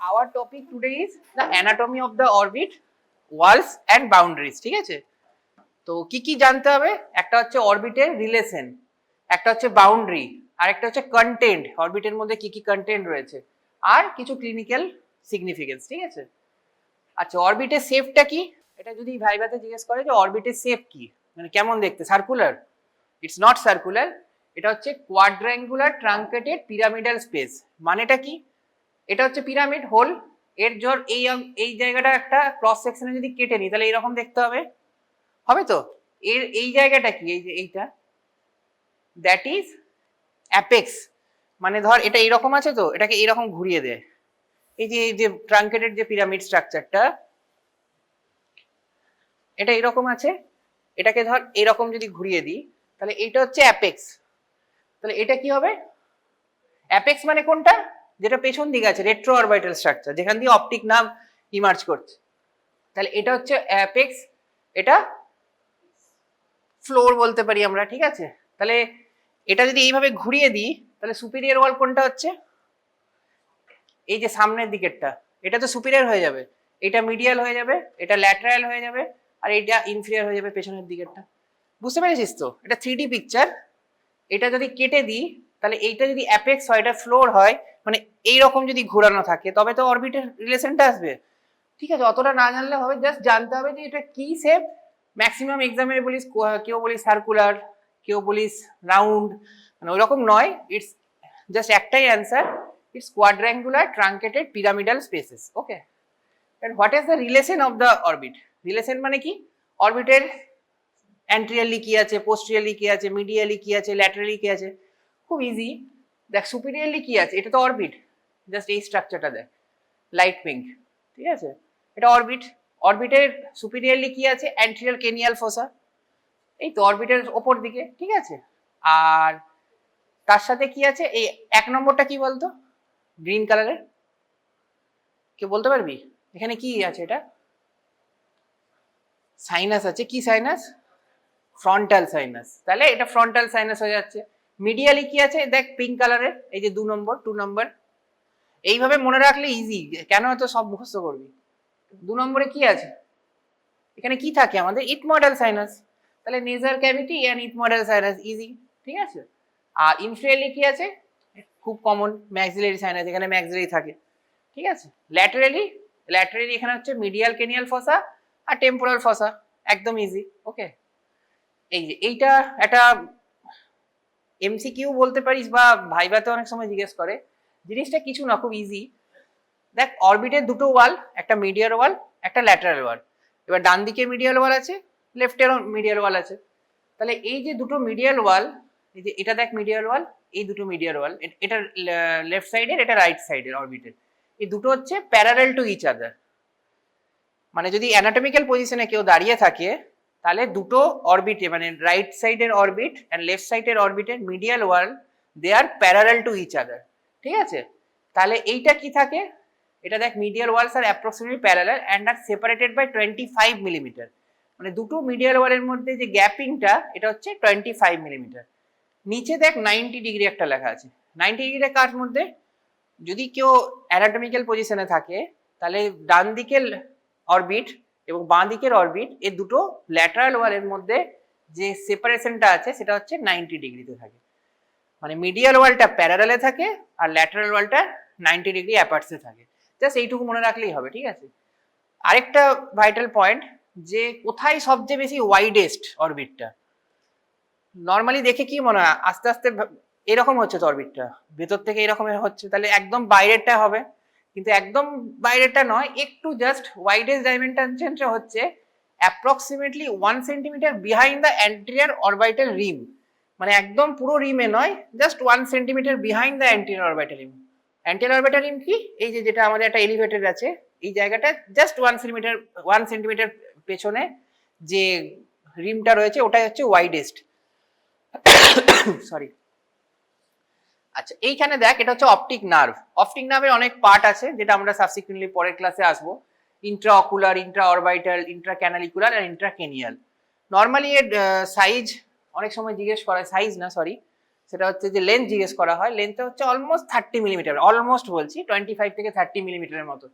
our topic today is the anatomy of the orbit, walls and boundaries. ঠিক আছে, তো কি কি জানতে হবে? একটা হচ্ছে অরবিটের রিলেশন, একটা হচ্ছে বাউন্ডারি, আর একটা হচ্ছে কন্টেন্ট, অরবিটের মধ্যে কি কি কন্টেন্ট রয়েছে, আর কিছু ক্লিনিক্যাল সিগনিফিকেন্স। ঠিক আছে, আচ্ছা অরবিটের শেপটা কি? এটা যদি ভাইভাতে জিজ্ঞেস করে যে অরবিটের শেপ কি, মানে কেমন দেখতে, সার্কুলার? ইটস নট সার্কুলার, এটা হচ্ছে কোয়াড্রাঙ্গুলার ট্রাঙ্কেটেড পিরামিডাল স্পেস। মানেটা কি? এটা হচ্ছে পিরামিড হোল, এর জোর এই জায়গাটা একটা ক্রস সেকশনে যদি কেটে নিই তাহলে এরকম দেখতে হবে, হবে তো? এর এই জায়গাটা কি, এই যে এইটা, দ্যাট ইজ অ্যাপেক্স। মানে ধর এটা এইরকম আছে, তো এটাকে এইরকম ঘুরিয়ে দে, এই যে ট্রাঙ্কেটেড যে পিরামিড স্ট্রাকচারটা, এটা এরকম আছে, এটাকে ধর এরকম যদি ঘুরিয়ে দিই তাহলে এইটা হচ্ছে অ্যাপেক্স। তাহলে এটা কি হবে? অ্যাপেক্স মানে কোনটা? যেটা পেছন দিকে আছে, রেট্রো অরবিটাল স্ট্রাকচার, যেখান দিয়ে অপটিক নার্ভ ইমার্জ করছে। তাহলে এটা হচ্ছে অ্যাপেক্স, এটা ফ্লোর বলতে পারি আমরা। ঠিক আছে, তাহলে এটা যদি এইভাবে ঘুরিয়ে দিই তাহলে সুপিরিয়র ওয়াল কোনটা হচ্ছে? এই যে সামনের দিকেরটা, এটা তো সুপিরিয়র হয়ে যাবে, এটা মিডিয়াল হয়ে যাবে, এটা ল্যাটারাল হয়ে যাবে, আর এটা ইনফিরিয়র হয়ে যাবে পেছনের দিকেরটা। বুঝতে পেরেছিস তো? এটা 3D পিকচার। এটা যদি কেটে দিই তাহলে এইটা যদি অ্যাপেক্স হয়, এটা ফ্লোর হয়, মানে এইরকম যদি ঘোরানো থাকে তবে তো অরবিটের রিলেশনটা আসবে। ঠিক আছে, অতটা না জানলে হবে, জাস্ট জানতে হবে যে এটা কি শেপ। ম্যাক্সিমাম এক্সামে বলিস, কেউ বলিস সার্কুলার, কেউ বলিস রাউন্ড, মানে ওইরকম নয়। ইটস জাস্ট একটাই answer, it's quadrangular truncated pyramidal spaces. Okay, and what is the relation of the orbit? Relation মানে কি? অরবিটের অ্যান্টিরিয়ারলি কি আছে, পোস্টেরিয়ারলি কি আছে, মিডিয়ালি কি আছে, ল্যাটারালি কি আছে? খুব ইজি। দেখ সুপিরিয়ারলি কি আছে, এটা তো অরবিট, জাস্ট এই স্ট্রাকচারটা দেখ, লাইট পিঙ্ক। ঠিক আছে, এটা অরবিট। অরবিটের সুপিরিয়ারলি কি আছে? অ্যান্টিরিয়ার কেনিয়াল ফোসা, এই তো অরবিটের ওপর দিকে। ঠিক আছে, আর তার সাথে কি আছে? এই 1 নম্বরটা কি বলতো, গ্রিন কালারের, কে বলতে পারবি? এখানে কি আছে? এটা সাইনাস আছে। কি সাইনাস? Frontal sinus. তাহলে এটা ফ্রন্টাল সাইনাস হয়ে যাচ্ছে। মিডিয়ালি কি আছে দেখ, পিঙ্ক কালারের, এই যে 2 নম্বর 2 নম্বর। এইভাবে মনে রাখলে ইজি, কেন এত সব মুখস্থ করবি? 2 নম্বরে কি আছে? এখানে কি থাকে আমাদের? Ethmoidal sinus. তাহলে nasal cavity and ethmoidal sinus, easy. ঠিক আছে, আর ইনফিরিয়রলি কি আছে? খুব কমন, ম্যাক্সিলারি সাইনাস, এখানে ম্যাক্সিলারি থাকে। ঠিক আছে, ল্যাটারালি এখানে হচ্ছে মিডিয়াল কেনিয়াল ফসা আর টেম্পোরাল ফসা, একদম ইজি। ওকে, এই যে এইটা একটা এমসিকিউ বলতে পারিস, বা ভাইভাতে অনেক সময় জিজ্ঞেস করে। জিনিসটা কিছু না, খুব ইজি। দেখ অরবিটের দুটো ওয়াল, একটা মিডিয়াল ওয়াল, একটা ল্যাটারাল ওয়াল। এবার ডান দিকে মিডিয়াল ওয়াল আছে, লেফটের মিডিয়াল ওয়াল আছে। তাহলে এই যে দুটো মিডিয়াল ওয়াল, এই যে এটা দেখ মিডিয়াল ওয়াল, এই দুটো মিডিয়াল ওয়াল, এটা লেফট সাইডের, এটা রাইট সাইডের অরবিটের, এই দুটো হচ্ছে প্যারালাল টু ইচ আদার। মানে যদি অ্যানাটমিক্যাল পজিশনে কেউ দাঁড়িয়ে থাকে তাহলে দুটো অরবিটে, মানে রাইট সাইডের অরবিট এন্ড লেফট সাইডের অরবিটের medial wall, they are parallel to each other. ঠিক আছে, তাহলে এইটা কি থাকে? এটা দেখ medial walls are approximately parallel and are separated by 25 millimetre. মানে দুটো মিডিয়াল ওয়ালের মধ্যে যে গ্যাপিংটা, এটা হচ্ছে 25 মিলিমিটার। নিচে দেখ 90 ডিগ্রি একটা লেখা আছে। 90 ডিগ্রিটা কার মধ্যে? যদি কেউ অ্যানাটমিক্যাল পজিশনে থাকে তাহলে ডান দিকের অরবিট এবং বাঁ দিকের অরবিট, এই দুটো ল্যাটারাল ওয়ালের মধ্যে যে সেপারেশনটা আছে সেটা হচ্ছে 90 ডিগ্রিতে থাকে। মানে মিডিয়াল ওয়ালটা প্যারালালে থাকে আর ল্যাটারাল ওয়ালটা 90 ডিগ্রি অ্যাপার্টসে থাকে। জাস্ট এইটুকু মনে রাখলেই হবে। ঠিক আছে, আরেকটা ভাইটাল পয়েন্ট, যে কোথায় সবচেয়ে বেশি ওয়াইডেস্ট অরবিটটা? নর্মালি দেখে কি মনে হয়, আস্তে আস্তে এরকম হচ্ছে তো অরবিটটা, ভেতর থেকে এরকম হচ্ছে, তাহলে একদম বাইরেরটা হবে। কিন্তু একদম বাইরেরটা নয়, একটু জাস্ট ওয়াইডেস্ট ডাইমেনশনটা হচ্ছে approximately 1 centimetre behind the anterior orbital rim. মানে একদম পুরো রিমে নয়, just 1 centimetre behind the anterior orbital rim. Anterior orbital rim কি? এই যে যেটা আমাদের একটা এলিভেটেড আছে, এই জায়গাটা জাস্ট 1 সেন্টিমিটার পেছনে যে রিমটা রয়েছে ওটাই হচ্ছে ওয়াইডেস্ট। সরি। আচ্ছা এইখানে দেখ, এটা হচ্ছে অপটিক নার্ভ। অপটিক নার্ভের অনেক পার্ট আছে, যেটা আমরা সাবসিকুয়েন্টলি পরের ক্লাসে আসবো। Intra ocular, intra orbital, intra canalicular আর ইন্ট্রা কেনিয়াল। নর্মালি এর সাইজ অনেক সময় জিজ্ঞেস করে, সাইজ না সরি, সেটা হচ্ছে যে লেন্থ জিজ্ঞেস করা হয়, লেন্থটা হচ্ছে অলমোস্ট 30 মিলিমিটার, অলমোস্ট বলছি 25 থেকে 30 মিলিমিটারের মতো,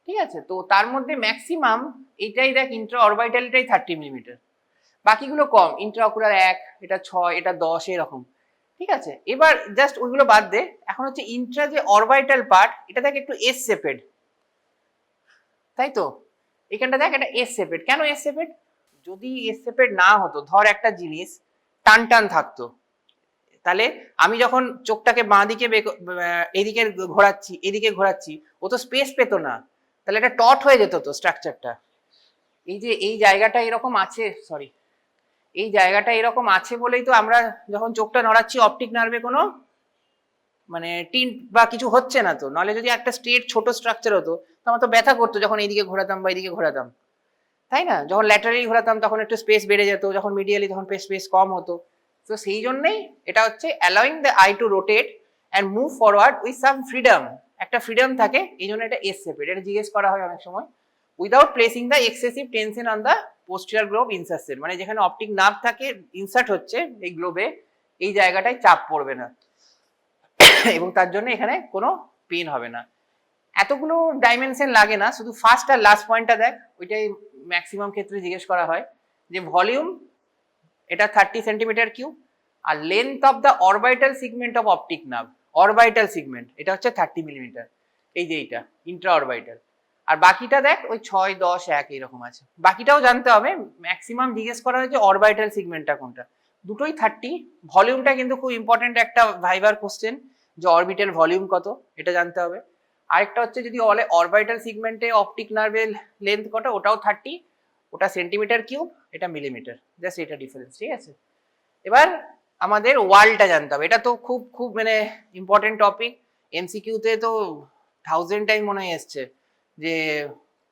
ঠিক আছে। তো তার মধ্যে ম্যাক্সিমাম এটাই দেখ ইন্ট্রা অরবিটালটাই 30 মিলিমিটার, বাকিগুলো কম, ইন্ট্রা অকুলার 1, এটা 6, এটা 10 এরকম, ঠিক আছে। এবার জাস্ট ওইগুলো বাদ দে, এখন হচ্ছে ইন্ট্রা যে অরবিটাল পার্ট, এটা দেখ একটু এস শেপেড, তাই তো, এখানটা দেখ এটা এস শেপেড। কেন এস শেপেড? যদি এস শেপেড না হতো, ধর একটা জিনিস টান টান থাকতো, তাহলে আমি যখন চোখটাকে বাঁ দিকে এদিকে ঘোরাচ্ছি, এদিকে ঘোরাচ্ছি, ও তো স্পেস পেতো না, তাহলে এটা টট হয়ে যেত তো স্ট্রাকচারটা। এই যে এই জায়গাটা এরকম আছে, সরি, এই জায়গাটা এরকম আছে বলেই তো আমরা যখন চোখটা নড়াচ্ছি অপটিক নার্ভে কোনো মানে টিন্ট বা কিছু হচ্ছে না তো, নাহলে যদি একটা স্ট্রেট ছোট স্ট্রাকচার হতো তো আমার তো ব্যথা করতো যখন এইদিকে ঘোরাতাম বা এইদিকে ঘোরাতাম, তাই না? যখন ল্যাটারালি ঘোরাতাম তখন একটু স্পেস বেড়ে যেত, যখন মিডিয়ালি তখন স্পেস কম হতো। তো সেই জন্যই এটা হচ্ছে allowing the eye to rotate and move forward with some freedom, একটা ফ্রিডম থাকে, এই জন্য এটা এস শেপেড। এটা জিজ্ঞেস করা হয় অনেক সময়, without placing the excessive tension on the posterior globe inserted, মানে যেখানে অপটিক নার্ভ থাকে ইনসার্ট হচ্ছে এই গ্লোবে, এই জায়গাটায় চাপ পড়বে না এবং তার জন্য এখানে কোনো পেন হবে না। এতগুলো ডাইমেনশন লাগে না, শুধু ফার্স্ট আর লাস্ট পয়েন্টটা দেখ, ওইটাই ম্যাক্সিমাম ক্ষেত্রে জিজ্ঞেস করা হয়, যে ভলিউম এটা 30 সেন্টিমিটার কিউব, আর length of the orbital segment of optic nerve, orbital segment এটা হচ্ছে 30 মিলিমিটার, এই যে এইটা ইন্ট্রা অরবিটাল। আর বাকিটা দেখ ওই 6, 10, 1 এরকম আছে, বাকিটাও জানতে হবে। ম্যাক্সিমাম জিজ্ঞেস করা হয়েছে অরবিটাল সিগমেন্টটা কোনটা, দুটোই 30। ভলিউমটা কিন্তু খুব ইম্পর্টেন্ট একটা ভাইবার কোশ্চেন, যে অরবিটাল ভলিউম কত এটা জানতে হবে। আরেকটা হচ্ছে যদি বলে অরবিটাল সিগমেন্টে অপটিক নার্ভের লেন্থ কত, ওটাও 30, ওটা সেন্টিমিটার কিউব, এটা মিলিমিটার, জাস্ট এটা ডিফারেন্স, ঠিক আছে। এবার আমাদের ওয়ালটা জানতে হবে, এটা তো খুব খুব মানে ইম্পর্টেন্ট টপিক, এমসিকিউতে তো 1000 টাইম মনে হয় এসছে যে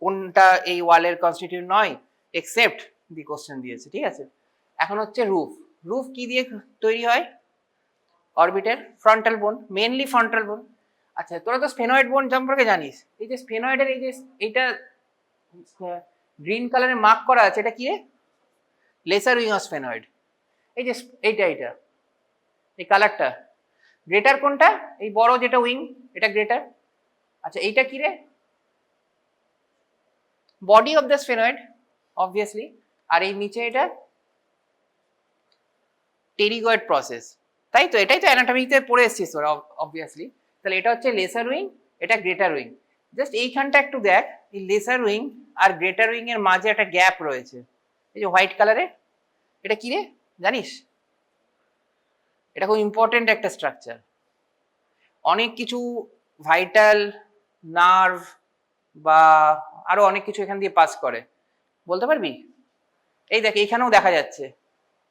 কোনটা এই ওয়ালের কনস্টিটিউট নয়, এক্সেপ্ট দি কোশ্চেন দিয়েছে, ঠিক আছে। এখন হচ্ছে রুফ, রুফ কি দিয়ে তৈরি হয়? অরবিটের ফ্রন্টাল বোন, মেইনলি ফ্রন্টাল বোন। আচ্ছা, তোরা তো স্ফেনয়েড বোন সম্পর্কে জানিস, এই যে স্ফেনয়েডের এই যে এইটা গ্রিন কালারে মার্ক করা আছে, এটা কি রে? লেসার উইং অফ স্ফেনয়েড, এই যে এইটা এইটা এই কালারটা, গ্রেটার কোনটা? এই বড় যেটা উইং, এটা গ্রেটার। আচ্ছা এইটা কি রে? Body of the sphenoid obviously, আর এই নিচে এটা টেরিগয়েড প্রসেস, তাই তো, এটাই তো অ্যানাটমিতে পড়ে এসেছিস তোরা অবভিয়াসলি। তাহলে এটা হচ্ছে লেসার উইং, এটা গ্রেটার উইং। জাস্ট এইখানটা একটু দেখ, এই লেসার উইং আর গ্রেটার উইং এর মাঝে একটা গ্যাপ রয়েছে, এই যে হোয়াইট কালারে, এটা কি রে জানিস? এটা খুব ইম্পর্টেন্ট একটা স্ট্রাকচার, অনেক কিছু ভাইটাল নার্ভ বা আরো অনেক কিছু এখান দিয়ে পাস করে, বলতে পারবি? এই দেখ এইখানেও দেখা যাচ্ছে,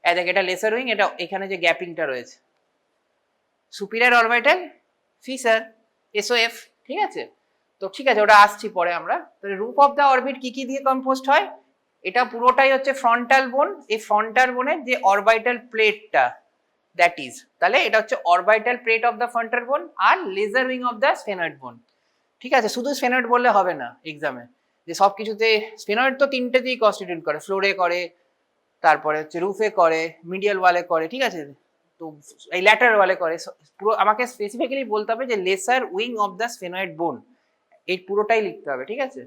এই দেখ এটা লেসার উইং, এটা এখানে যে গ্যাপিংটা রয়েছে, সুপিরিয়র অরবিটাল ফিসার, এসওএফ, ঠিক আছে। তো ঠিক আছে, ওটা আসছি পরে আমরা। তাহলে রুফ অফ দ্য অরবিট কি কি দিয়ে কম্পোজড হয়? এটা পুরোটাই হচ্ছে ফ্রন্টাল বোন, এই ফ্রন্টাল বোনের যে অরবিটাল প্লেটটা, দ্যাট ইজ, তাহলে এটা হচ্ছে orbital plate of the frontal bone আর lesser wing of the sphenoid bone, ঠিক আছে। শুধু স্ফেনয়েড বললে হবে না এক্সামে, যে সব কিছুতে স্ফেনয়েড তো তিনটেতেই কনস্টিটিউট করে, ফ্লোরে করে, তারপরে হচ্ছে রুফে করে, মিডিয়াল ওয়ালে করে, ঠিক আছে, তো এই ল্যাটারাল ওয়ালে করে। পুরো আমাকে স্পেসিফিক্যালি বলতে হবে যে lesser wing of the sphenoid bone, এই পুরোটাই লিখতে হবে, ঠিক আছে।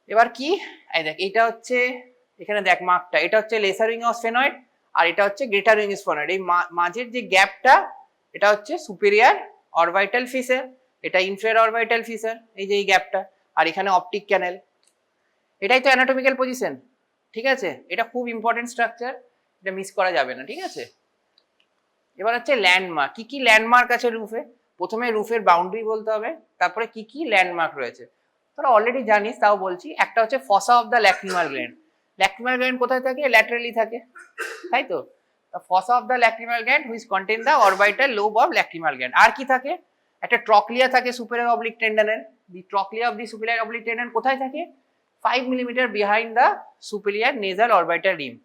এবার কি, এই দেখ এইটা হচ্ছে, এখানে দেখ মার্কটা, এটা হচ্ছে লেসার উইং অফ স্ফেনয়েড, আর এটা হচ্ছে গ্রেটার উইং অফ স্ফেনয়েড। এই মাঝের যে গ্যাপটা, এটা হচ্ছে সুপিরিয়র অরবিটাল ফিসার, এটা ইনফেরিয়র অরবিটাল ফিসার, এই যে এই গ্যাপটা, আর এখানে অপটিক ক্যানেল, এটাই তো অ্যানাটমিক্যাল পজিশন, ঠিক আছে। এটা খুব ইম্পর্টেন্ট স্ট্রাকচার, এটা মিস করা যাবে না, ঠিক আছে। এবার হচ্ছে ল্যান্ডমার্ক, কি কি ল্যান্ডমার্ক আছে রুফে? প্রথমে রুফের বাউন্ডারি বলতে হবে, তারপরে কি কি ল্যান্ডমার্ক রয়েছে তোরা অলরেডি জানিস, তাও বলছি। একটা হচ্ছে fossa of the lacrimal gland, lacrimal gland কোথায় থাকে? ল্যাটারালি থাকে, তাই তো। Fossa of the lacrimal gland which contain the orbital lobe of lacrimal gland. আর কি থাকে? একটা ট্রকলিয়া থাকে সুপিরিয়র অবলিক টেন্ডনের, the trochlea of the superior oblique tendon কোথায় থাকে? 5 millimetre behind the superior nasal orbital rim.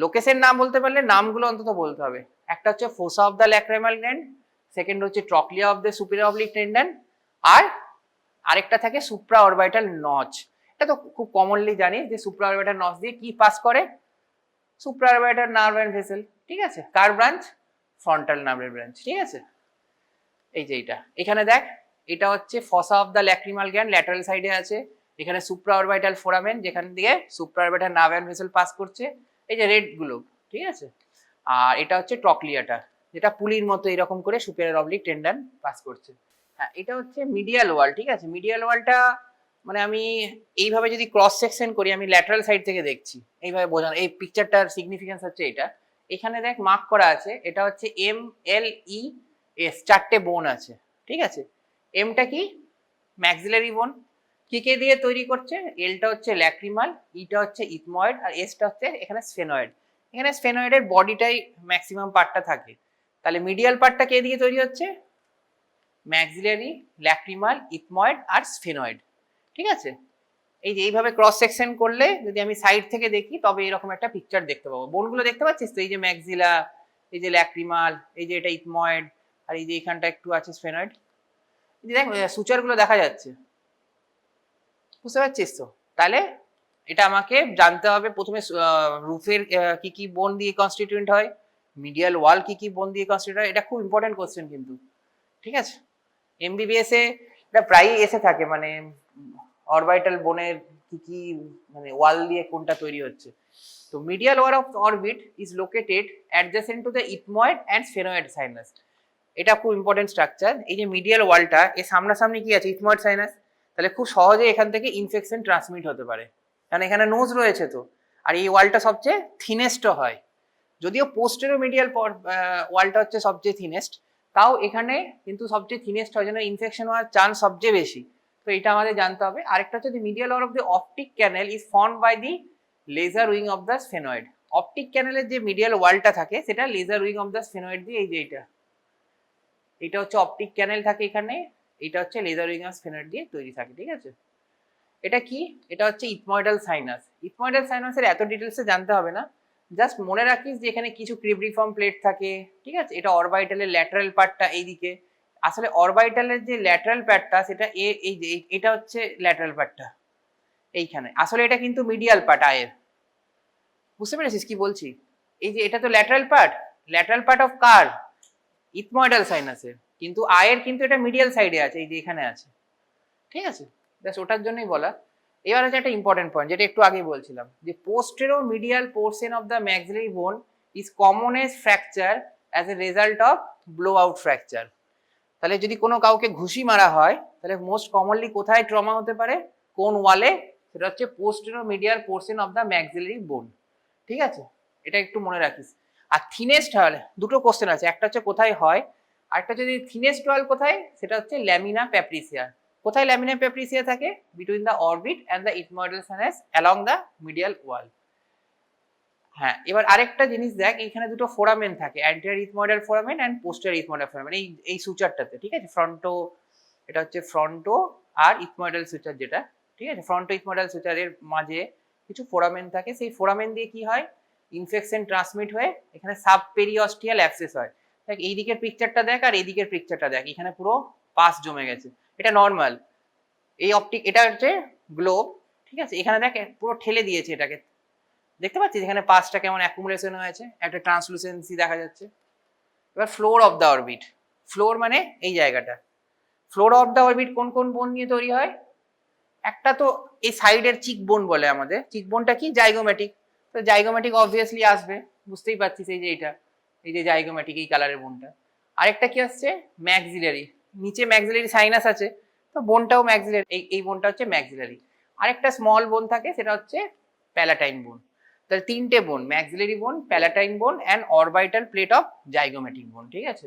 Location নাম বলতে পারলে নামগুলো অন্তত বলতে হবে। একটা হচ্ছে fossa of the lacrimal gland, second হচ্ছে trochlea of the superior oblique tendon, আর আরেকটা থাকে সুপ্রা অরবিটাল নচ। এটা তো খুব কমনলি জানি যে সুপ্রা অরবিটাল নচ দিয়ে কি পাস করে? Supra orbital nerve and vessel, ঠিক আছে। কার ব্রাঞ্চ? ফ্রন্টাল নার্ভের ব্রাঞ্চ, ঠিক আছে। এই যে এটা এখানে দেখ, এটা হচ্ছে fossa of the lacrimal gland, lateral সাইডে আছে। এখানে সুপ্রা অরবিটাল ফোরামেন, যেখান দিয়ে supra orbital nerve and vessel pass করছে, এই যে রেড গুলো, ঠিক আছে। আর এটা হচ্ছে ট্রক্লিয়াটা, যেটা পুলির মতো এরকম করে সুপিরিয়র অবলিক টেন্ডন পাস করছে। হ্যাঁ, এটা হচ্ছে মিডিয়াল ওয়াল, ঠিক আছে। মিডিয়াল ওয়ালটা মানে আমি এইভাবে যদি ক্রস সেকশন করি, আমি ল্যাটারাল সাইড থেকে দেখছি, এইভাবে বোঝানো। এই পিকচারটার সিগনিফিকেন্স হচ্ছে এটা, এখানে দেখ মার্ক করা আছে, এটা হচ্ছে MLES, 4টে বোন আছে, ঠিক আছে। এমটা কি, ম্যাক্সিলারি বোন, কি কে দিয়ে তৈরি করছে, এলটা হচ্ছে ল্যাক্রিমাল, ইটা হচ্ছে ইথময়েড, আর এসটা হচ্ছে এখানে স্ফেনয়েড। এখানে স্ফেনয়েডের বডিটাই ম্যাক্সিমাম পার্টটা থাকে, তাহলে মিডিয়াল পার্টটা কে দিয়ে তৈরি হচ্ছে, ম্যাক্সিলারি, ল্যাক্রিমাল, ইথময়েড আর স্ফেনয়েড, ঠিক আছে। এই যে এইভাবে ক্রস সেকশন করলে যদি আমি সাইড থেকে দেখি, তবে এরকম একটা পিকচার দেখতে পাবো। বোনগুলো দেখতে পাচ্ছিস তো, এই যে ম্যাক্সিলা, এই যে ল্যাক্রিমাল, এই যে এটা ইথময়েড, আর এই যে এখানটা একটু আছে স্ফেনয়েড। এই যে দেখ সুচারগুলো দেখা যাচ্ছে, বুঝতে পারছিস তো। তাহলে এটা আমাকে জানতে হবে প্রথমে, রুফের কি কি বোন দিয়ে কনস্টিটিউয়েন্ট হয়, মিডিয়াল ওয়াল কি কি বোন দিয়ে কনস্টিটিউয়েন্ট হয়। এটা খুব ইম্পর্টেন্ট কোশ্চেন কিন্তু, ঠিক আছে। MBBS এ এটা প্রায়ই এসে থাকে, মানে অরবিটাল বোনের কি কি, মানে ওয়াল দিয়ে কোনটা তৈরি হচ্ছে। তো medial wall of orbit is located adjacent to the ethmoid and sphenoid sinus. এটা খুব ইম্পর্টেন্ট স্ট্রাকচার। এই যে মিডিয়াল ওয়ালটা, এর সামনাসামনি কি আছে, ইথময়েড সাইনাস। তাহলে খুব সহজে এখান থেকে ইনফেকশন ট্রান্সমিট হতে পারে, কারণ এখানে নোজ রয়েছে তো। আর এই ওয়ালটা সবচেয়ে থিনেস্টও হয়, যদিও পোস্টেরও মিডিয়াল ওয়ালটা হচ্ছে সবচেয়ে থিনেস্ট, তাও এখানে কিন্তু সবচেয়ে থিনেস্ট হয়, জন্য ইনফেকশন হওয়ার চান্স সবচেয়ে বেশি। তো এটা আমাদের জানতে হবে। আরেকটা হচ্ছে the medial wall of the optic canal is formed by the lesser wing of the sphenoid. Optic ক্যানেলের যে মিডিয়াল ওয়ালটা থাকে, সেটা lesser wing of the sphenoid দিয়ে, এই যে এটা হচ্ছে অপটিক ক্যানেল থাকে এখানে, এটা হচ্ছে লেজার উইং অফ স্ফেনয়েড দিয়ে তৈরি থাকে, ঠিক আছে। এটা কি, এটা হচ্ছে ইথময়েডাল সাইনাস। ইথময়েডাল সাইনাসের এত ডিটেলসে জানতে হবে না, জাস্ট মনে রাখিস যে এখানে কিছু ক্রিব্রিফর্ম প্লেট থাকে, ঠিক আছে। এটা অরবিটালের ল্যাটারাল পার্টটা এইদিকে, আসলে অরবিটালের যে ল্যাটারাল পার্টটা, সেটা এই যে এটা হচ্ছে ল্যাটারাল পার্টটা এইখানে, আসলে এটা কিন্তু মিডিয়াল পার্ট আয়ের, বুঝতে পেরেছিস কি বলছি। এই যে এটা তো ল্যাটারাল পার্ট অফ কার, ইথময়েডাল সাইনাসের, কিন্তু আয়ের কিন্তু এটা মিডিয়াল সাইডে আছে, এই যে এখানে আছে, ঠিক আছে। ব্যাস ওটার জন্যই বলা। এবার হচ্ছে একটা ইম্পর্টেন্ট পয়েন্ট, যেটা একটু আগেই বলছিলাম, যে postero medial portion of the maxillary bone is commonest fracture as a result of blow out fracture. তাহলে যদি কোনো কাউকে ঘুষি মারা হয়, তাহলে মোস্ট কমনলি কোথায় ট্রমা হতে পারে, কোন ওয়ালে, সেটা হচ্ছে postero medial portion of the maxillary bone, ঠিক আছে। এটা একটু মনে রাখিস। আর থিনেস্ট হলে দুটো কোশ্চেন আছে, একটা হচ্ছে কোথায় হয়, আরেকটা যদি থিনেস্ট ওয়াল কোথায়, সেটা হচ্ছে ল্যামিনা প্যাপ্রিসিয়া। কোথায় ল্যামিনা প্যাপ্রিসিয়া থাকে, between the orbit and the ethmoidal sinus along the medial wall. হ্যাঁ, এবার আরেকটা জিনিস দেখ, এখানে দুটো ফোরামেন থাকে, anterior ethmoidal foramen and posterior ethmoidal foramen, এই সুচারটাতে, ঠিক আছে। ফ্রন্টো, এটা হচ্ছে ফ্রন্টো আর ইথময়েডাল সুচার যেটা, ঠিক আছে। ফ্রন্টো ইথময়েডাল সুচারের মাঝে কিছু ফোরামেন থাকে, সেই ফোরামেন দিয়ে কি হয়, ইনফেকশন ট্রান্সমিট হয়ে এখানে সাব পেরিঅস্টিয়াল অ্যাবসেস হয়। দেখ এই দিকের পিকচারটা দেখ, আর এই দিকের পিকচারটা দেখ, এখানে পুরো পাস জমে গেছে, এটা নর্মাল। এই অপটিক, এটা হচ্ছে গ্লোব, ঠিক আছে। এখানে দেখ পুরো ঠেলে দিয়েছে এটাকে, দেখতে পাচ্ছিস এখানে পাসটা কেমন অ্যাকুমুলেশন হয়েছে, একটা ট্রান্সলুসেন্সি দেখা যাচ্ছে। এবার floor of the orbit, floor মানে এই জায়গাটা, ফ্লোর অফ দ্য অরবিট কোন কোন বোন নিয়ে তৈরি হয়, একটা তো এই সাইডের চিক বোন বলে আমাদের, চিক বোনটা কি, জাইগোমেটিক। তো জাইগোমেটিক অবভিয়াসলি আসবে, বুঝতেই পারছিস, এই যে এটা, এই যে জাইগোমেটিক, এই কালারের বোনটা। আরেকটা কি আসছে, ম্যাক্সিলারি, নিচে ম্যাক্সিলারি সাইনাস আছে, তো বোনটাও ম্যাক্সিলারি, এই বোনটা হচ্ছে ম্যাক্সিলারি। আরেকটা স্মল বোন থাকে, সেটা হচ্ছে প্যালাটাইন বোন। তাহলে তিনটে বোন, ম্যাক্সিলারি বোন, প্যালাটাইন বোন and orbital plate of zygomatic bone, ঠিক আছে।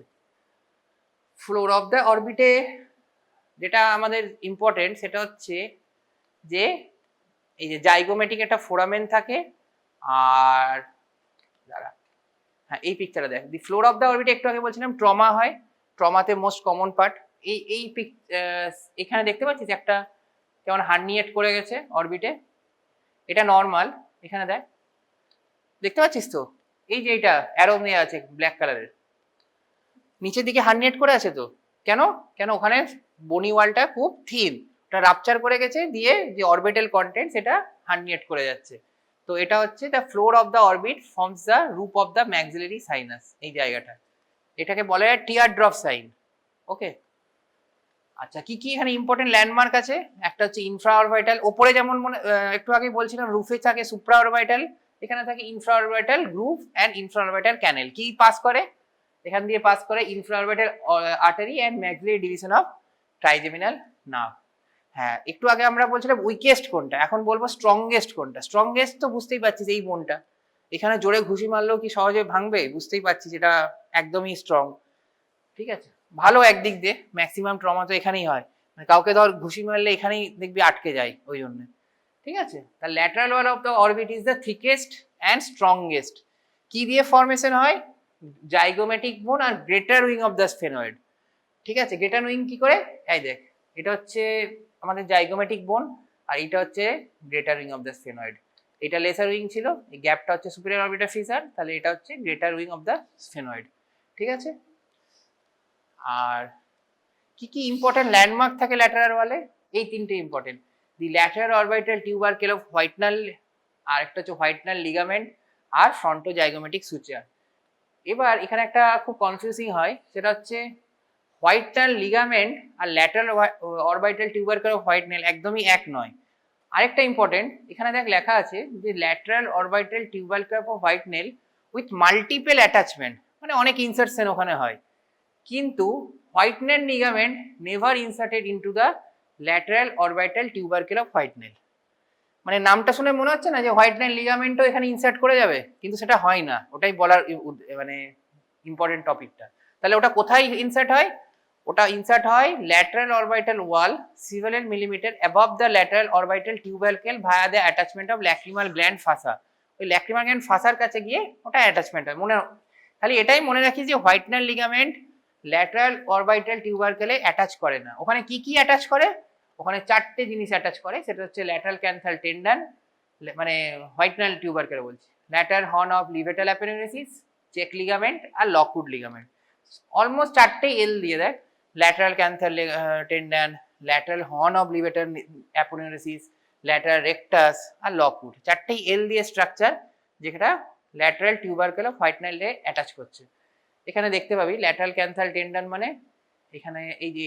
ফ্লোর অফ দ্য অরবিটে যেটা আমাদের ইম্পর্টেন্ট, সেটা হচ্ছে যে এই যে জাইগোমেটিক একটা ফোরামেন থাকে, আর দাঁড়া, হ্যাঁ এই পিকচারটা দেখ, দি ফ্লোর অফ দ্য অরবিটে একটু আগে বলছিলাম ট্রমা হয়, ট্রমাতে মোস্ট কমন পার্ট এই এখানে দেখতে পাচ্ছিস একটা কেমন হার্নিয়েট করে গেছে অরবিটে, এটা নর্মাল। এখানে দেখ, দেখতে পাচ্ছিস তো, এই যে এটা অ্যারো নেওয়া আছে ব্ল্যাক কালারের, নিচের দিকে হার্নিয়েট করে আছে তো, কেন কেন ওখানে বনি ওয়ালটা খুব থিন, ওটা রাপচার করে গেছে, দিয়ে যে অরবিটাল কন্টেন্ট সেটা হার্নিয়েট করে যাচ্ছে। তো এটা হচ্ছে the floor of the orbit forms the roof of the maxillary sinus, এই জায়গাটা, এটাকে বলা হয় টিয়ার ড্রপ সাইন। ওকে, আচ্ছা কি কি এখানে ইম্পর্টেন্ট ল্যান্ডমার্ক আছে? একটা হচ্ছে ইনফ্রা অরবিটাল, ওপরে যেমন একটু আগে বলছিলাম রুফে থাকে সুপ্রা অরবিটাল, এখানে থাকে infra orbital groove and infra orbital canal. কি পাস করে? এখান দিয়ে পাস করে infra orbital artery and maxillary division of trigeminal nerve. হ্যাঁ, একটু আগে আমরা বলছিলাম উইকেস্ট কোনটা, এখন বলবো স্ট্রংগেস্ট কোনটা। স্ট্রংগেস্ট তো বুঝতেই পারছিস এই বোনটা, এখানে জোরে ঘুষি মারলেও কি সহজে ভাঙবে? বুঝতেই পারছিস এটা একদমই স্ট্রং। ঠিক আছে, ভালো একদিক দিয়ে, ম্যাক্সিমাম ট্রমা তো এখানেই হয়, মানে কাউকে ধর ঘুষি মারলে এখানেই দেখবি আটকে যায় ওই জন্য। ঠিক আছে, তার lateral wall of the orbit is the thickest and strongest. কি দিয়ে ফর্মেশন হয়? জাইগোমেটিক বোন আর greater wing of the sphenoid. ঠিক আছে, গ্রেটার উইং কি করে? এই দেখ, এটা হচ্ছে আমাদের জাইগোমেটিক বোন আর এটা হচ্ছে greater wing of the sphenoid. এটা লেসার উইং ছিল, এই গ্যাপটা হচ্ছে সুপিরিয়র অরবিটাল ফিসার, তাহলে এটা হচ্ছে greater wing of the sphenoid. ঠিক আছে, আর কি কি ইম্পর্টেন্ট ল্যান্ডমার্ক থাকে ল্যাটারাল ওয়ালে? এই তিনটে important, the lateral orbital tubercle of Whitnall, আর একটা হচ্ছে হোয়াইটনাল লিগামেন্ট আর ফ্রন্টো জাইগোমেটিক সুচার। এবার এখানে একটা খুব কনফিউজিং হয়, সেটা হচ্ছে হোয়াইটনাল লিগামেন্ট আর lateral orbital tubercle of Whitnall একদমই এক নয়। আরেকটা ইম্পর্টেন্ট, এখানে দেখ লেখা আছে যে lateral orbital tubercle of Whitnall with multiple attachment, মানে অনেক ইনসার্টশন ওখানে হয়, কিন্তু Whitnall ligament never inserted into the lateral orbital tubercle of Whitnall. মানে নামটা শুনে মনে হচ্ছে না যে হোয়াইটনাল লিগামেন্টও এখানে ইনসার্ট করে যাবে, কিন্তু সেটা হয় না, ওটাই বলার মানে ইম্পর্টেন্ট টপিকটা। তাহলে ওটা কোথায় ইনসার্ট হয়? ওটা ইনসার্ট হয় lateral orbital wall several millimeter above the lateral orbital tubercle via the attachment of lacrimal gland fossa। ওই lacrimal gland fossa কাছে গিয়ে ওটা অ্যাটাচমেন্ট হয়। মনে খালি এটাই মনে রাখি যে হোয়াইটনাল লিগামেন্ট ল্যাটারাল অরবিটাল টিউবারকেলে অ্যাটাচ করে না। ওখানে কি কি অ্যাটাচ করে? ওখানে চারটে জিনিস অ্যাটাচ করে, সেটা হচ্ছে ল্যাটারাল ক্যান্থাল টেন্ডন, মানে হোয়াইটনাল টিউবারকেলে বলছি, lateral horn of levator aponeurosis, check ligament আর লকউড লিগামেন্ট। অলমোস্ট চারটেই এল দিয়ে দেয়, lateral canthal tendon, lateral horn of levator aponeurosis, lateral rectus আর লকউড, চারটেই এল দিয়ে স্ট্রাকচার, যেটা ল্যাটারাল টিউবারকেল অফ হোয়াইটনালে অ্যাটাচ করছে। এখানে দেখতে পাবি ল্যাটারাল ক্যান্থাল টেন্ডন মানে এখানে এই যে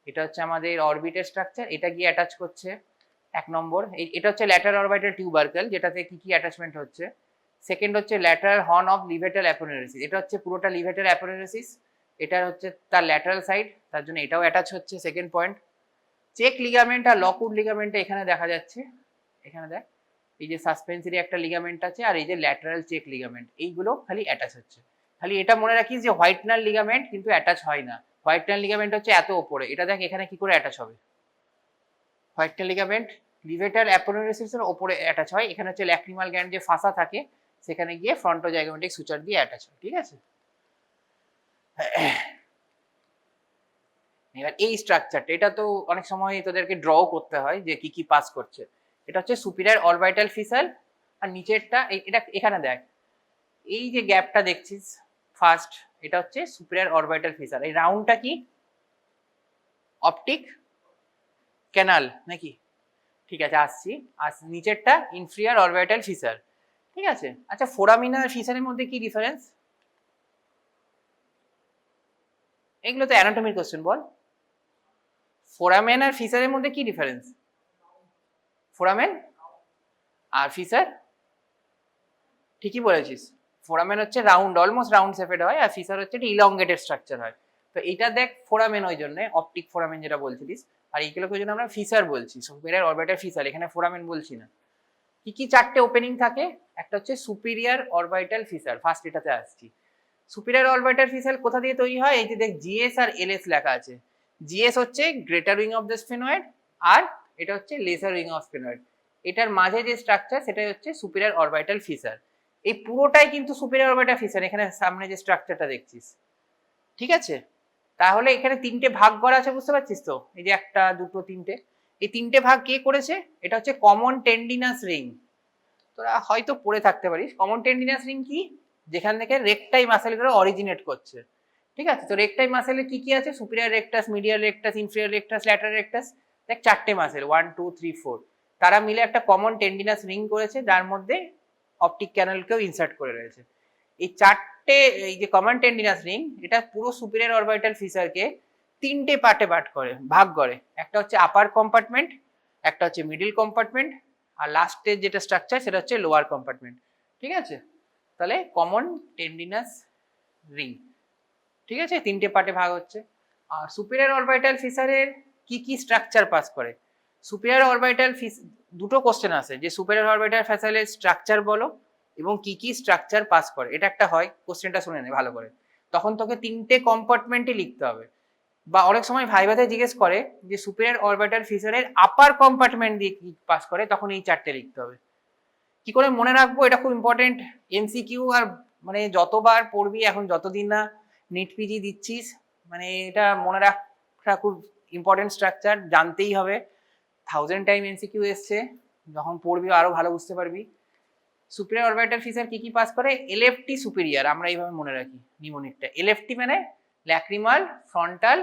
এটা হচ্ছে আমাদের অরবিটের স্ট্রাকচার, এটা গিয়ে অ্যাটাচ করছে এক নম্বর। এটা হচ্ছে ল্যাটারাল অরবিটাল টিউবারকেল, যেটাতে কি কি অ্যাটাচমেন্ট হচ্ছে। সেকেন্ড হচ্ছে ল্যাটারাল হর্ন অফ লিভেটাল অ্যাপোনেউরোসিস, এটা হচ্ছে পুরোটা লিভেটাল অ্যাপোনেউরোসিস, এটা হচ্ছে তার ল্যাটারাল সাইড, তার জন্য এটাও অ্যাটাচ হচ্ছে সেকেন্ড পয়েন্ট। চেক লিগামেন্ট আর লকউড লিগামেন্টটা এখানে দেখা যাচ্ছে, এখানে দেখ এই যে সাসপেন্সরি একটা লিগামেন্ট আছে আর এই যে ল্যাটারাল চেক লিগামেন্ট, এইগুলো খালি অ্যাটাচ হচ্ছে। খালি এটা মনে রাখিস যে হোয়াইটনাল লিগামেন্ট কিন্তু অ্যাটাচ হয় না, হোয়াইটনাল লিগামেন্ট হচ্ছে এত উপরে, এটা দেখ এখানে কি করে অ্যাটাচ হবে। হোয়াইটনাল লিগামেন্ট লিভেটাল অ্যাপোনেউরোসিসের উপরে অ্যাটাচ হয়, এখানে হচ্ছে ল্যাক্রিমাল গ্ল্যান্ড যে ফাসা থাকে সেখানে গিয়ে ফ্রন্টো জাইগোমেটিক সুচার দিয়ে অ্যাটাচ হয়। ঠিক আছে, এবার এই স্ট্রাকচারটা, এটা তো অনেক সময় তোদেরকে ড্র করতে হয় যে কি কি পাস করছে। এটা হচ্ছে সুপিরিয়র অরবিটাল ফিসাল, আর নিচেরটা এটা এখানে দেখ এই যে গ্যাপটা দেখছিস ফার্স্ট, এটা হচ্ছে সুপিরিয়র অরবিটাল ফিসাল। এই রাউন্ডটা কি? অপটিক ক্যানাল নাকি? ঠিক আছে, আসছি। আর নিচেরটা ইনফিরিয়র অরবিটাল ফিসার। ঠিক আছে, আচ্ছা ফোরামিনা আর ফিসারের মধ্যে কি ডিফারেন্স? এগুলো তো অ্যানাটমির কোশ্চেন, বল। ফোরামেন আর ফিসারের মধ্যে কি ডিফারেন্স? ফোরামেন আর ফিসার, ঠিকই বলেছিস, ফোরামেন হচ্ছে রাউন্ড, অলমোস্ট রাউন্ড শেপেড হয়, আর ফিসার হচ্ছে একটা ইলংগেটেড স্ট্রাকচার হয়। তো এইটা দেখ ফোরামেন, ওই জন্য অপটিক ফোরামেন যেটা বলছিলিস, আর এইগুলোকে ওই জন্য আমরা ফিসার বলছি, সুপিরিয়র অরবিটাল ফিসার, এখানে ফোরামেন বলছি না। কি কি চারটে ওপেনিং থাকে? একটা হচ্ছে সুপিরিয়র অরবিটাল ফিসার, ফার্স্ট এটাতে আসছি। সুপিরিয়র অরবিটাল ফিসার কোথা দিয়ে তৈরি হয়? এই যে দেখ জিএস আর এলএস লেখা আছে, জিএস হচ্ছে greater wing of the sphenoid আর এটা হচ্ছে লেসার উইং অফ স্ফেনয়েড, এটার মাঝে যে স্ট্রাকচার সেটাই হচ্ছে সুপিরিয়র অরবিটাল ফিসার। এই পুরোটাই কিন্তু সুপিরিয়র অরবিটাল ফিসার, এখানে সামনে যে স্ট্রাকচারটা দেখছিস। ঠিক আছে, তাহলে এখানে তিনটে ভাগ করা আছে, বুঝতে পারছিস তো? এই যে একটা দুটো তিনটে, এই তিনটে ভাগ কে করেছে? এটা হচ্ছে কমন টেন্ডিনাস রিং, তোরা হয়তো পড়ে থাকতে পারিস। কমন টেন্ডিনাস রিং কি? যেখান থেকে রেকটাই মাসেলগুলো অরিজিনেট করছে। ঠিক আছে, তো রেকটাই মাসেলে কি কি আছে? Superior rectus, medial rectus, inferior rectus, lateral rectus, দেখ চারটে মাসেল 1 2 3 4, তারা মিলে একটা কমন টেন্ডিনাস রিং করেছে, যার মধ্যে অপটিক ক্যানেলকেও ইনসার্ট করে রয়েছে। এই চারটে এই যে কমন টেন্ডিনাস রিং, এটা পুরো সুপিরিয়র অরবিটাল ফিসারকে তিনটে পার্টে ভাগ করে। একটা হচ্ছে আপার কম্পার্টমেন্ট, একটা হচ্ছে মিডল কম্পার্টমেন্ট, আর লাস্টের যেটা স্ট্রাকচার সেটা হচ্ছে লোয়ার কম্পার্টমেন্ট। ঠিক আছে, তাহলে কমন টেন্ডিনাস রিং, ঠিক আছে, তিনটে পার্টে ভাগ হচ্ছে। আর সুপিরিয়র অরবিটাল ফিসারের কি কি স্ট্রাকচার পাস করে? সুপিরিয়র অরবিটাল দুটো কোশ্চেন আছে যে সুপিরিয়র অরবিটাল ফিসারের স্ট্রাকচার বলো এবং কি কি স্ট্রাকচার পাস করে, এটা একটা হয়, কোশ্চেনটা শুনে নে ভালো করে। তখন তোকে তিনটে কম্পার্টমেন্টই লিখতে হবে। বা অনেক সময় ভাইভাতে জিজ্ঞেস করে যে সুপিরিয়র অরবিটাল ফিসারের আপার কম্পার্টমেন্ট দিয়ে কি পাস করে, তখন এই চারটে লিখতে হবে। কি করে মনে রাখবো, এটা খুব ইম্পর্টেন্ট এমসিকিউ। আর মানে যতবার পড়বি এখন, যতদিন না নিট পিজি দিচ্ছিস, মানে এটা মনে রাখা খুব ইম্পর্টেন্ট স্ট্রাকচার, জানতেই হবে। 1000 টাইম এমসিকিউ এসছে, যখন পড়বি আরো ভালো বুঝতে পারবি। সুপিরিয়র অরবিটাল ফিসার কি কি পাস করে? এলএফটি সুপিরিয়র, আমরা এইভাবে মনে রাখি নিমোনিকটা। এলএফটি মানে lacrimal, frontal,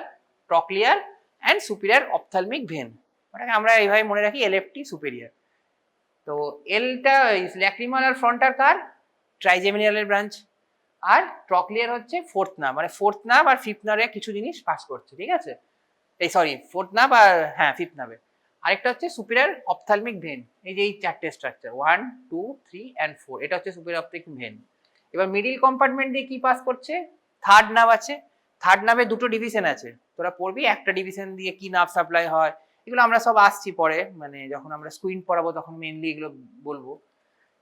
trochlear and superior ophthalmic vein, ওটাকে আমরা এইভাবে মনে রাখি এলএফটি সুপিরিয়র। তো এলটা ল্যাক্রিমাল আর ফ্রন্টাল কার? ট্রাইজেমিনালের ব্রাঞ্চ। আর ট্রক্লিয়ার হচ্ছে ফোর্থ নার্ভ, মানে ফোর্থ নার্ভ আর ফিফথ নার্ভে কিছু জিনিস পাস করছে, ঠিক আছে। এই সরি, ফোর্থ নার্ভ আর হ্যাঁ ফিফথ নার্ভে। আরেকটা হচ্ছে সুপিরিয়র অপথ্যালমিক ভেন, এই যে এই চারটে স্ট্রাকচার 1 2 3 অ্যান্ড 4, এটা হচ্ছে সুপিরিয়র অপথ্যালমিক ভেন। এবার মিডিল কম্পার্টমেন্ট দিয়ে কি পাস করছে? থার্ড নার্ভ আছে। থার্ড নার্ভে দুটো ডিভিশন আছে, তোরা পড়বি একটা ডিভিশন দিয়ে কি নার্ভ সাপ্লাই হয়, এগুলো আমরা সব আসছি পরে, মানে যখন আমরা স্কুইন পড়াবো তখন মেনলি এগুলো বলবো।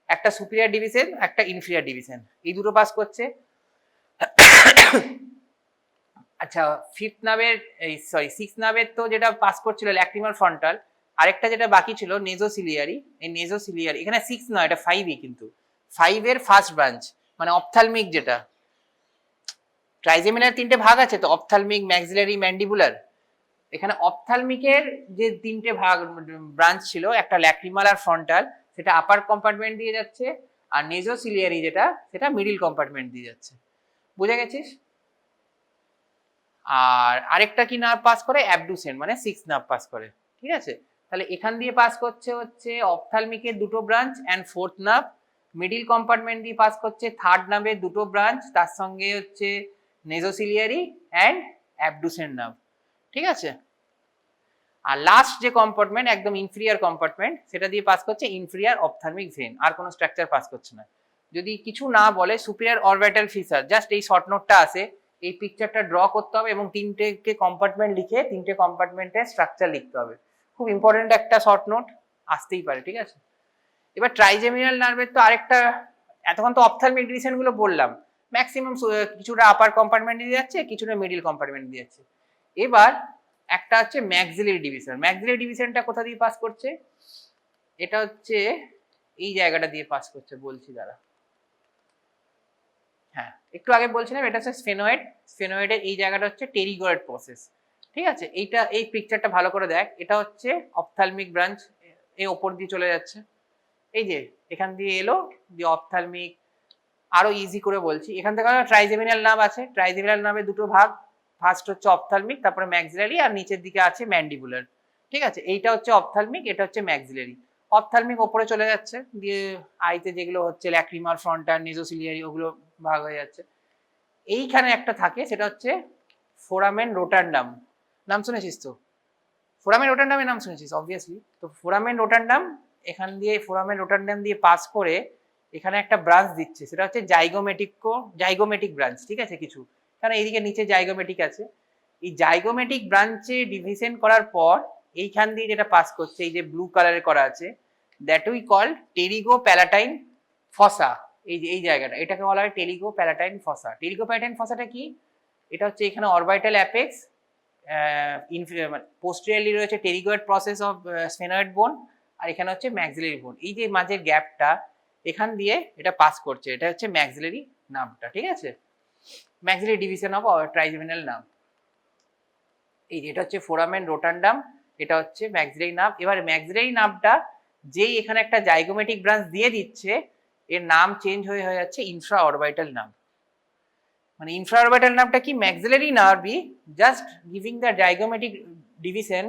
একটা সুপিরিয়র ডিভিশন, একটা ইনফিরিয়র ডিভিশন, এই দুটো পাস করছে। আচ্ছা, ফিফথ নার্ভের এই সরি সিক্স নার্ভের তো যেটা পাস করছিল ল্যাক্রিমাল ফ্রন্টাল, আরেকটা যেটা বাকি ছিল নেজোসিলিয়ারি। এই নেজোসিলিয়ারি এখানে 6 নয়, এটা 5ই, কিন্তু 5 এর ফার্স্ট ব্রাঞ্চ, মানে অপথ্যালমিক যেটা। ট্রাইজেমিনাল তিনটে ভাগ আছে তো, অপথ্যালমিক, ম্যাক্সিলারি, ম্যান্ডিবুলার। এখানে অপথ্যালমিকের যে তিনটে ভাগ ব্রাঞ্চ ছিল, একটা ল্যাক্রিমাল আর ফ্রন্টাল, সেটা আপার কম্পার্টমেন্ট দিয়ে যাচ্ছে, আর নেজোসিলিয়ারি যেটা, সেটা মিডিল কম্পার্টমেন্ট দিয়ে যাচ্ছে। বুঝে গেছিস? আর আরেকটা কি নার্ভ পাস করে? অ্যাবডুসেন্ট, মানে 6 নার্ভ পাস করে, ঠিক আছে। তাহলে এখান দিয়ে পাস করছে হচ্ছে অপথ্যালমিকের দুটো branch and fourth nerve. Middle compartment দিয়ে পাস করছে থার্ড নার্ভের দুটো ব্রাঞ্চ, তার সঙ্গে হচ্ছে নেজোসিলিয়ারি অ্যান্ড অ্যাবডুসেন্ট নার্ভ, ঠিক আছে। আর লাস্ট যে কম্পার্টমেন্ট, একদম ইনফিরিয়ার কম্পার্টমেন্ট, সেটা দিয়ে পাস করছে ইনফিরিয়ার অপথ্যালমিক ভেন, আর কোনো স্ট্রাকচার পাস করছে না। যদি কিছু না বলে সুপিরিয়র অরবিটাল ফিসার, জাস্ট এই শর্ট নোটটা আছে, এই পিকচারটা ড্র করতে হবে এবং তিনটে কম্পার্টমেন্ট লিখে তিনটে কম্পার্টমেন্টের স্ট্রাকচার লিখতে হবে। খুব ইম্পর্টেন্ট একটা শর্ট নোট, আসতেই পারে, ঠিক আছে। এবার ট্রাইজেমিনাল নার্ভের তো আরেকটা, এতক্ষণ তো অপথ্যালমিক ডিভিশন গুলো বললাম, ম্যাক্সিমাম কিছুটা আপার কম্পার্টমেন্ট দিয়ে যাচ্ছে, কিছুটা মিডিল কম্পার্টমেন্ট দিয়ে যাচ্ছে। এবার একটা হচ্ছে ম্যাক্সিলারি ডিভিশন। ম্যাক্সিলারি ডিভিশনটা কোথা দিয়ে পাস করছে? এটা হচ্ছে এই জায়গাটা দিয়ে পাস করছে, বলছি দাঁড়া। হ্যাঁ, একটু আগে বলছিলাম এটা হচ্ছে স্ফেনয়েড। স্ফেনয়েডের এই জায়গাটা হচ্ছে টেরিগয়েড প্রসেস, ঠিক আছে। এইটা, এই পিকচারটা ভালো করে দেখ, এটা হচ্ছে অপথ্যালমিক ব্রাঞ্চ, এই ওপর দিয়ে চলে যাচ্ছে, এই যে এখান দিয়ে এলো, দিয়ে অপথ্যালমিক। আরো ইজি করে বলছি, এখান থেকে ট্রাইজেমিনাল নার্ভ আছে। ট্রাইজেমিনাল নার্ভের দুটো ভাগ, ফার্স্ট হচ্ছে অপথ্যালমিক, তারপরে ম্যাক্সিলারি, আর নিচের দিকে আছে ম্যান্ডিবুলার, ঠিক আছে। এইটা হচ্ছে অপথ্যালমিক, এটা হচ্ছে ম্যাক্সিলারি। অপথ্যালমিক ওপরে চলে যাচ্ছে, দিয়ে আইতে যেগুলো হচ্ছে ল্যাক্রিমাল, ফ্রন্টাল, নেজোসিলিয়ারি, ওগুলো ভাগ হয়ে যাচ্ছে। এইখানে একটা থাকে, সেটা হচ্ছে ফোরামেন রোটান্ডাম, নাম শুনেছিস তো? ফোরামেন রোটান্ডামের নাম শুনেছিস অবভিয়াসলি। তো ফোরামেন রোটান্ডাম, এখান দিয়ে ফোরামেন রোটান্ডাম দিয়ে পাস করে এখানে একটা ব্রাঞ্চ দিচ্ছে, সেটা হচ্ছে জাইগোমেটিক ব্রাঞ্চ, ঠিক আছে। কিছু কারণ এইদিকে নিচে জাইগোমেটিক আছে, এই জাইগোমেটিক ব্রাঞ্চে ডিভিশন করার পর এইখান দিয়ে যেটা পাস করছে, এই যে ব্লু কালারে করা আছে, দ্যাট উই কল টেরিগো প্যালাটাইন ফসা। এই যে এই জায়গাটা, এটাকে বলা হয় টেরিগো প্যালাটাইন ফসা। টেরিগো প্যালাটাইন ফসাটা কি? এটা হচ্ছে এখানে অরবিটাল অ্যাপেক্স, পোস্টেরিয়রলি রয়েছে টেরিগয়েড প্রসেস অফ স্ফেনয়েড বোন, আর এখানে হচ্ছে ম্যাক্সিলারি বোন। এই যে মাঝের গ্যাপটা, এখান দিয়ে এটা পাস করছে, এটা হচ্ছে ম্যাক্সিলারি নার্ভটা, ঠিক আছে। Maxillary division of trigeminal nerve. এই যে এটা হচ্ছে ফোরামেন রোটান্ডাম, এটা হচ্ছে ম্যাক্সিলারি নার্ভ। এবার ম্যাক্সিলারি নার্ভটা যেই এখানে একটা জাইগোমেটিক ব্রাঞ্চ দিয়ে দিচ্ছে, এর নাম চেঞ্জ হয়ে যাচ্ছে ইনফ্রা অরবিটাল নার্ভ। মানে ইনফ্রা অরবিটাল নার্ভটা কি? ম্যাক্সিলারি নার্ভই, just giving the zygomatic division.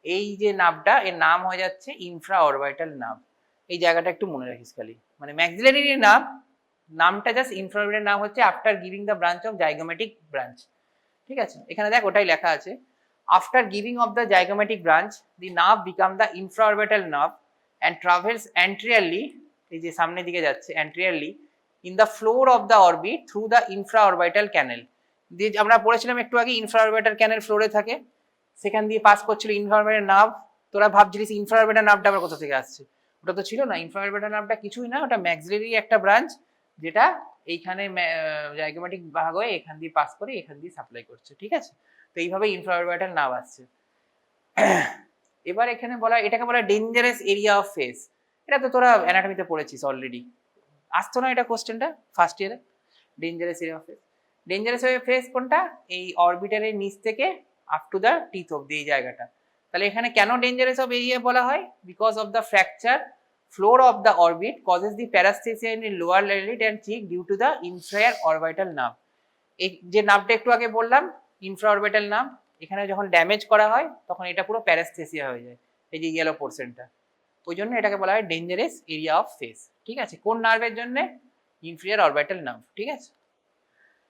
এই যে নার্ভটা, এর নাম হয়ে যাচ্ছে ইনফ্রা অরবিটাল নার্ভ। এই জায়গাটা একটু মনে রাখিস খালি, মানে ম্যাক্সিলারি নার্ভ নামটা জাস্ট ইনফ্রাঅরবিটাল নাম হচ্ছে after giving the branch of zygomatic branch, ঠিক আছে, এখানে দেখ ওটাই লেখা আছে after giving of the zygomatic branch the nerve become the infraorbital nerve and travels anteriorly, এই যে সামনের দিকে যাচ্ছে anteriorly in the floor of the orbit through the infraorbital canal, দিয়ে আমরা পড়েছিলাম একটু আগে ইনফ্রাঅরবিটাল ক্যানেল ফ্লোরে থাকে, সেখান দিয়ে পাস করছিল ইনফ্রাঅরবিটাল নার্ভ। তোরা ভাবছিলিস ইনফ্রাঅরবিটাল নার্ভটা আবার কোথা থেকে আসছে, ওটা তো ছিল না। ইনফ্রাঅরবিটাল নার্ভটা কিছুই না, ওটা ম্যাক্সিলারি একটা ব্রাঞ্চ যেটা এইখানে জাইগোমেটিক ভাগ হয়ে এখান দিয়ে পাস করে এখান দিয়ে সাপ্লাই করছে, ঠিক আছে। তো এইভাবে ইনফ্রাঅরবিটাল নার্ভ আসছে। এবার এখানে বলা, এটাকে বলা ডেঞ্জারাস এরিয়া অফ ফেস। এটা তো তোরা অ্যানাটমিতে পড়েছিস অলরেডি, আসতো না এটা কোশ্চেনটা ফার্স্ট ইয়ারে? Dangerous area of face, dangerous face কোনটা? এই অরবিটারের নিচ থেকে আপ টু দ্য টিথ অব্দি এই জায়গাটা। তাহলে এখানে কেন ডেঞ্জারাস অফ এরিয়া বলা হয়? Because of the fracture floor of the orbit causes the paresthesia in the lower eyelid and cheek due to the infraorbital nerve. এই যে নার্ভটা একটু আগে বললাম ইনফ্রাঅরবিটাল নার্ভ, এখানে যখন ড্যামেজ করা হয় তখন এটা পুরো প্যারাস্থেসিয়া হয়ে যায়, এই যে ইয়েলো পোর্শনটা, ওই জন্য এটাকে বলা হয় ডেঞ্জারাস এরিয়া অফ ফেস, ঠিক আছে। কোন নার্ভের জন্য? ইনফিরিয়র অরবিটাল নার্ভ, ঠিক আছে।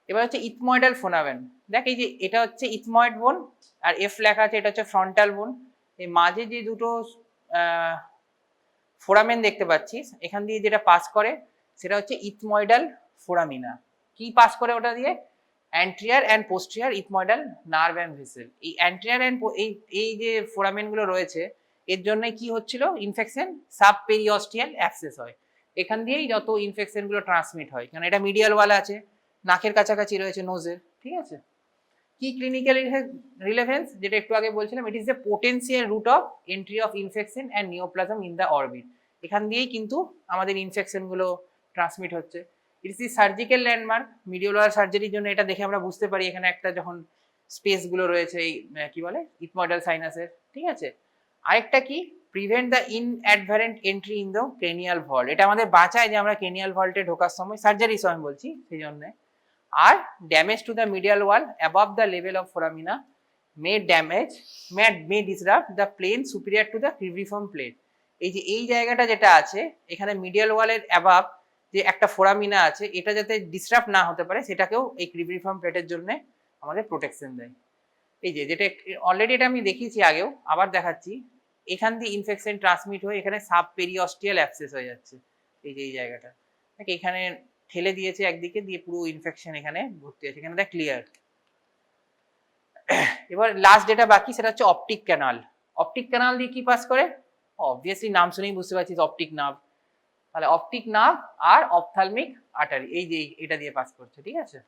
এবার হচ্ছে ইথময়েডাল ফোনামেন। দেখ এই যে এটা হচ্ছে ইথময়েড বোন আর এফ লেখা আছে, এটা হচ্ছে ফ্রন্টাল বোন। এই মাঝে যে দুটো ফোরামেন দেখতে পাচ্ছিস, এখান দিয়ে যেটা পাস করে সেটা হচ্ছে ইথময়েডাল ফোরামিনা। কি পাস করে ওটা দিয়ে? Anterior and posterior ethmoidal nerve and vessel. এই অ্যান্ট্রিয়ার অ্যান্ড এই যে ফোরামেনগুলো রয়েছে এর জন্য কি হচ্ছিল? ইনফেকশন, সাব পেরিঅস্টিয়াল অ্যাক্সেস হয়, এখান দিয়েই যত ইনফেকশনগুলো ট্রান্সমিট হয়, কারণ এটা মিডিয়াল ওয়াল আছে, নাকের কাছাকাছি রয়েছে, নোজের, ঠিক আছে। কি ক্লিনিক্যাল রিলেভেন্স, যেটা একটু আগে বলছিলাম, it is the potential route of entry of infection and neoplasm in the orbit. এখান দিয়েই কিন্তু আমাদের ইনফেকশনগুলো ট্রান্সমিট হচ্ছে। It is the surgical landmark, মিডিওলার সার্জারির জন্য এটা দেখে আমরা বুঝতে পারি এখানে একটা যখন স্পেসগুলো রয়েছে এই কি বলে ইথময়েডাল সাইনাসের, ঠিক আছে। আরেকটা কি? Prevent the inadvertent entry in the cranial vault, এটা আমাদের বাঁচায় যে আমরা ক্রেনিয়াল ভল্টে ঢোকার সময়, সার্জারির সময় বলছি সেই জন্য। আর damage to the medial wall above the level of foramina may disrupt the plane superior to the cribriform plate. এই যে এই জায়গাটা যেটা আছে এখানে মিডিয়াল ওয়ালের অ্যাবভ যে একটা ফোরামিনা আছে, এটা যাতে ডিসরাপ্ট না হতে পারে সেটাকেও এই ক্রিভিফর্ম প্লেটের জন্য আমাদের প্রোটেকশন দেয়। এই যে যেটা অলরেডি এটা আমি দেখিয়েছি আগেও, আবার দেখাচ্ছি, এখান দিয়ে ইনফেকশন ট্রান্সমিট হয়ে এখানে সাব পেরিঅস্টিয়াল অ্যাক্সেস হয়ে যাচ্ছে, এই যে এই জায়গাটা এখানে ঠেলে দিয়েছে একদিকে, দিয়ে পুরো ইনফেকশন এখানে ভর্তি আছে, এখানে দেখ ক্লিয়ার। এবার লাস্ট যেটা বাকি সেটা হচ্ছে অপটিক ক্যানাল। অপটিক ক্যানাল দিয়ে কি পাস করে? অবভিয়াসলি নাম শুনেই বুঝতে পারছিস অপটিক নার্ভ, তাহলে অপটিক নার্ভ আর অপথ্যালমিক আর্টারি, এই যে এটা দিয়ে পাস করছে, ঠিক আছে।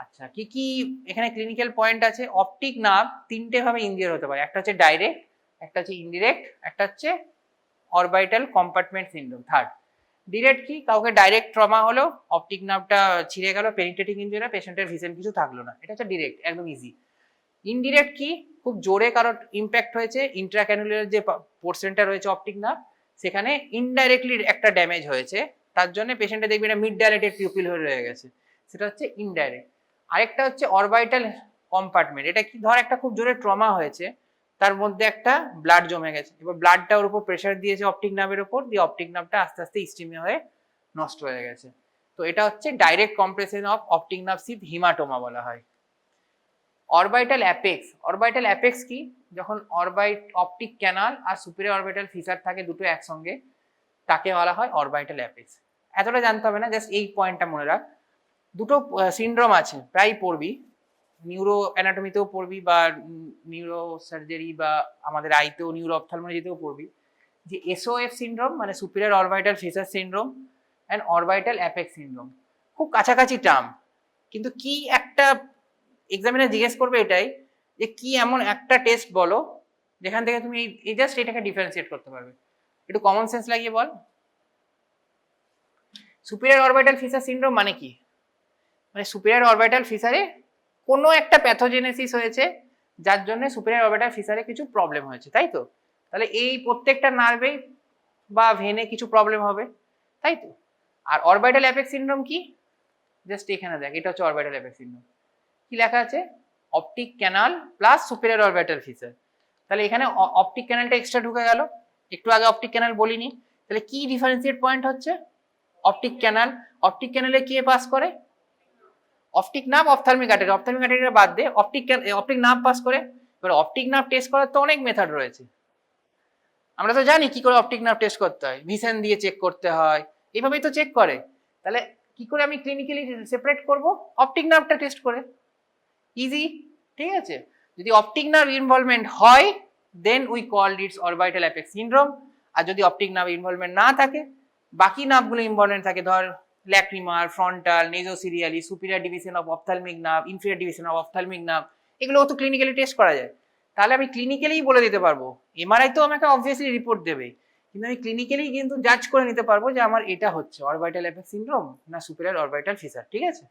আচ্ছা, কি কি এখানে ক্লিনিক্যাল পয়েন্ট আছে? অপটিক নার্ভ তিনটে ভাবে ইনজিওর হতে পারে, একটা হচ্ছে ডাইরেক্ট, একটা হচ্ছে ইনডিরেক্ট, একটা হচ্ছে orbital compartment syndrome. Third direct কি? কাউকে ডাইরেক্ট ট্রমা হলো, অপটিক নার্ভটা ছিঁড়ে গেল, পেনিট্রেটিং ইনজুরি, পেশেন্টের ভিশন কিছু থাকলো না, এটা হচ্ছে ডিরেক্ট, একদম ইজি। ইনডিরেক্ট কি? খুব জোরে কারোর ইম্প্যাক্ট হয়েছে, ইন্ট্রাক্যানুলার যে পোর্শনটা রয়েছে অপটিক নার্ভ সেখানে ইনডাইরেক্টলি একটা ড্যামেজ হয়েছে, তার জন্য পেশেন্টে দেখবি না মিড ডাইলেটেড পিউপিল হয়ে রয়ে গেছে, সেটা হচ্ছে ইনডাইরেক্ট। আরেকটা হচ্ছে অরবিটাল কম্পার্টমেন্ট, এটা কি? ধর একটা খুব জোরে ট্রমা হয়েছে, তার মধ্যে একটা ব্লাড জমে গেছে, এবার ব্লাডটা ওর উপর প্রেশার দিয়েছে অপটিক নার্ভের উপর, দিয়ে অপটিক নার্ভটা আস্তে আস্তে ইস্টিমিয়া হয়ে নষ্ট হয়ে গেছে, তো এটা হচ্ছে direct compression of optic nerve sheath hematoma বলা হয়। অরবিটাল অ্যাপেক্স, অরবিটাল অ্যাপেক্স কি? যখন অপটিক ক্যানাল আর সুপিরিয়র অরবিটাল ফিচার থাকে দুটো একসঙ্গে, তাকে বলা হয় অরবিটাল অ্যাপেক্স। এতটা জানতে হবে না, জাস্ট এই পয়েন্টটা মনে রাখ। দুটো সিনড্রোম আছে, প্রায় পড়বি, নিউরো অ্যানাটমিতেও পড়বি বা নিউরো সার্জারি বা আমাদের আইতেও নিউরো অপথ্যালমোলজিতেও পড়বি, যে এসওএফ সিনড্রোম মানে superior orbital feature syndrome and orbital apex syndrome, খুব কাছাকাছি টার্ম, কিন্তু কি একটা এক্সামিনার জিজ্ঞেস করবে এটাই যে কি এমন একটা টেস্ট বলো যেখান থেকে তুমি এই জাস্ট এটাকে ডিফারেন্সিয়েট করতে পারবে, একটু কমন সেন্স লাগিয়ে বল। সুপিরিয়র অরবিটাল ফিচার সিনড্রোম মানে কি? মানে সুপিরিয়র অরবিটাল ফিচারে কোনো একটা প্যাথোজেনেসিস হয়েছে যার জন্য সুপিরিয়র অরবিটাল ফিচারে কিছু প্রবলেম হয়েছে, তাই তো? তাহলে এই প্রত্যেকটা নার্ভে বা ভেনে কিছু প্রবলেম হবে, তাই তো? আর অরবিটাল অ্যাপেক্স সিনড্রোম কি? জাস্ট এখানে দেখ, এটা হচ্ছে অরবিটাল অ্যাপেক্স সিনড্রোম, কি লেখা আছে? Optic canal plus superior orbital feature. তাহলে এখানে অপটিক ক্যানালটা এক্সট্রা ঢুকে গেল, একটু আগে অপটিক ক্যানাল বলিনি, তাহলে কি ডিফারেন্সিয়েট পয়েন্ট হচ্ছে? অপটিক ক্যানেলে কে পাস করে? অপটিক নার্ভ, অপথ্যালমিক আর্টারি বাদ দে, অপটিক নার্ভ পাস করে। এবার অপটিক নার্ভ টেস্ট করার তো অনেক মেথড রয়েছে, আমরা তো জানি কি করে অপটিক নার্ভ টেস্ট করতে হয়, ভিশন দিয়ে চেক করতে হয়, এইভাবেই তো চেক করে। তাহলে কি করে আমি ক্লিনিক্যালি সেপারেট করব? অপটিক নার্ভটা টেস্ট করে, ইজি, ঠিক আছে। যদি অপটিক নার্ভ ইনভলভমেন্ট হয় then we called it's orbital apex syndrome. আর যদি অপটিক নার্ভ ইনভলভমেন্ট না থাকে, বাকি নার্ভগুলো ইনভলভমেন্ট থাকে, ধর lacrimal, frontal, nasociliary, superior division of ophthalmic nerve, inferior division of ophthalmic nerve, এগুলো তো ক্লিনিক্যালি টেস্ট করা যায়। তাহলে আমি ক্লিনিক্যালি বলে দিতে পারবো। এমআরআই তো আমাকে অবভিয়াসলি রিপোর্ট দেবে, কিন্তু আমি ক্লিনিক্যালি কিন্তু জাজ করে নিতে পারবো যে আমার এটা হচ্ছে অরবিটাল অ্যাপেক্স সিনড্রোম না সুপিরিয়র অরবিটাল ফিসার, ঠিক আছে।